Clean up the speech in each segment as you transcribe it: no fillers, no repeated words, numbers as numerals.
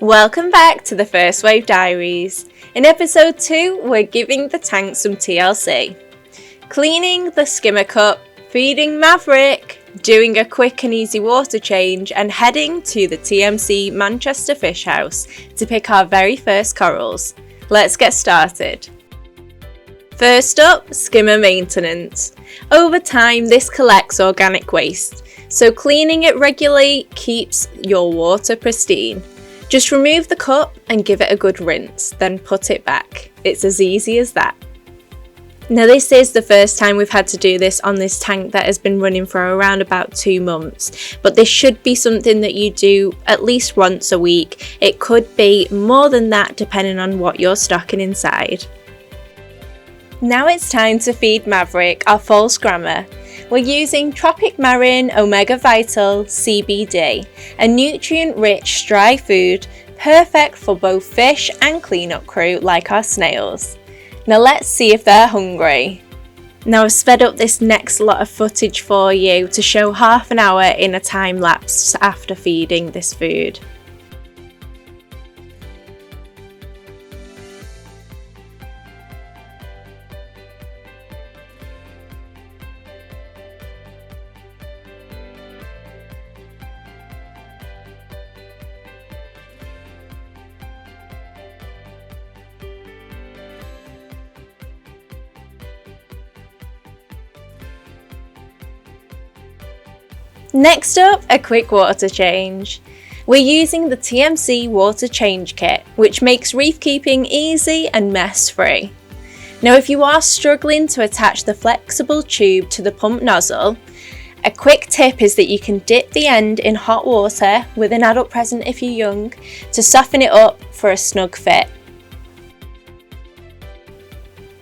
Welcome back to the First Wave Diaries. In episode 2, we're giving the tank some TLC. Cleaning the skimmer cup, feeding Maverick, doing a quick and easy water change, and heading to the TMC Manchester Fish House to pick our very first corals. Let's get started. First up, skimmer maintenance. Over time, this collects organic waste, so cleaning it regularly keeps your water pristine. Just remove the cup and give it a good rinse, then put it back. It's as easy as that. Now this is the first time we've had to do this on this tank that has been running for around about 2 months, but this should be something that you do at least once a week. It could be more than that depending on what you're stocking inside. Now it's time to feed Maverick, our fall scrammer. We're using Tropic Marine Omega Vital CBD, a nutrient-rich dry food perfect for both fish and cleanup crew like our snails. Now let's see if they're hungry. Now I've sped up this next lot of footage for you to show half an hour in a time lapse after feeding this food. Next up, a quick water change. We're using the TMC water change kit, which makes reef keeping easy and mess free. Now if you are struggling to attach the flexible tube to the pump nozzle, a quick tip is that you can dip the end in hot water with an adult present if you're young to soften it up for a snug fit.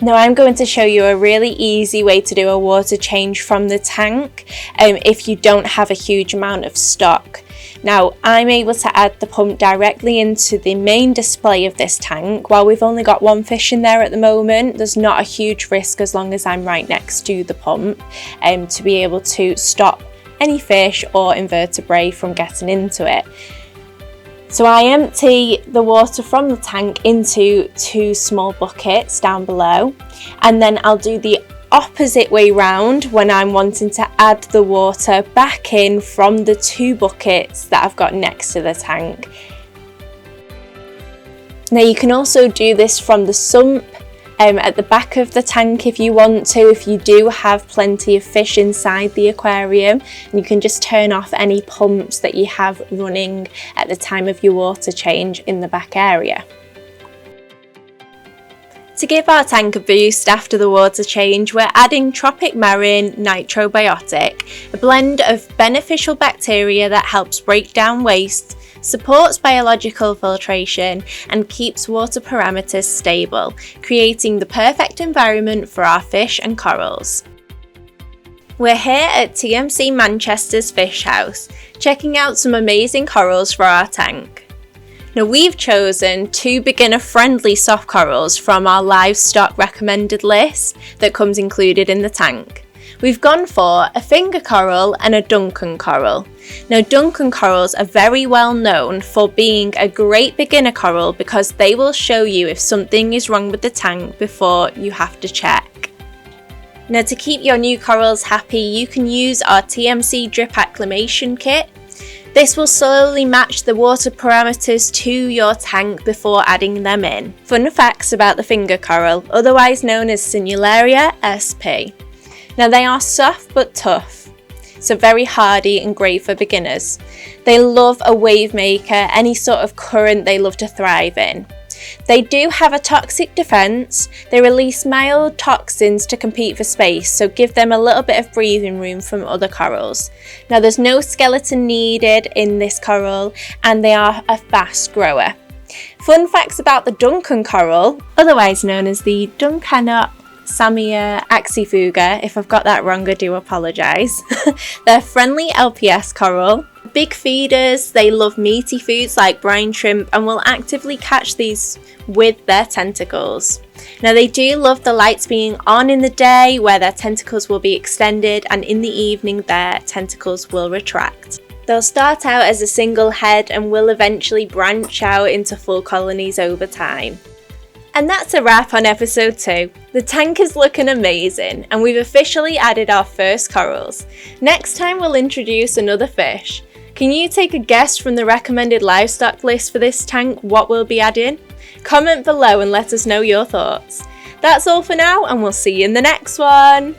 Now I'm going to show you a really easy way to do a water change from the tank if you don't have a huge amount of stock. Now I'm able to add the pump directly into the main display of this tank. While we've only got 1 fish in there at the moment, there's not a huge risk as long as I'm right next to the pump to be able to stop any fish or invertebrate from getting into it. So I empty the water from the tank into 2 small buckets down below, and then I'll do the opposite way round when I'm wanting to add the water back in from the 2 buckets that I've got next to the tank. Now you can also do this from the sump at the back of the tank if you want to, if you do have plenty of fish inside the aquarium, and you can just turn off any pumps that you have running at the time of your water change in the back area. To give our tank a boost after the water change, we're adding Tropic Marine Nitrobiotic, a blend of beneficial bacteria that helps break down waste, supports biological filtration, and keeps water parameters stable, creating the perfect environment for our fish and corals. We're here at TMC Manchester's Fish House, checking out some amazing corals for our tank. Now we've chosen 2 beginner-friendly soft corals from our livestock recommended list that comes included in the tank. We've gone for a finger coral and a Duncan coral. Now Duncan corals are very well known for being a great beginner coral because they will show you if something is wrong with the tank before you have to check. Now to keep your new corals happy, you can use our TMC drip acclimation kit. This will slowly match the water parameters to your tank before adding them in. Fun facts about the finger coral, otherwise known as Sinularia sp. Now they are soft but tough, so very hardy and great for beginners. They love a wave maker, any sort of current they love to thrive in. They do have a toxic defense. They release mild toxins to compete for space, so give them a little bit of breathing room from other corals. Now there's no skeleton needed in this coral, and they are a fast grower. Fun facts about the Duncan coral, otherwise known as the Duncana Samia axifuga. If I've got that wrong, I do apologise. They're friendly LPS coral. Big feeders, they love meaty foods like brine shrimp and will actively catch these with their tentacles. Now they do love the lights being on in the day where their tentacles will be extended, and in the evening their tentacles will retract. They'll start out as a single head and will eventually branch out into full colonies over time. And that's a wrap on episode 2. The tank is looking amazing and we've officially added our first corals. Next time we'll introduce another fish. Can you take a guess from the recommended livestock list for this tank what we'll be adding? Comment below and let us know your thoughts. That's all for now and we'll see you in the next one!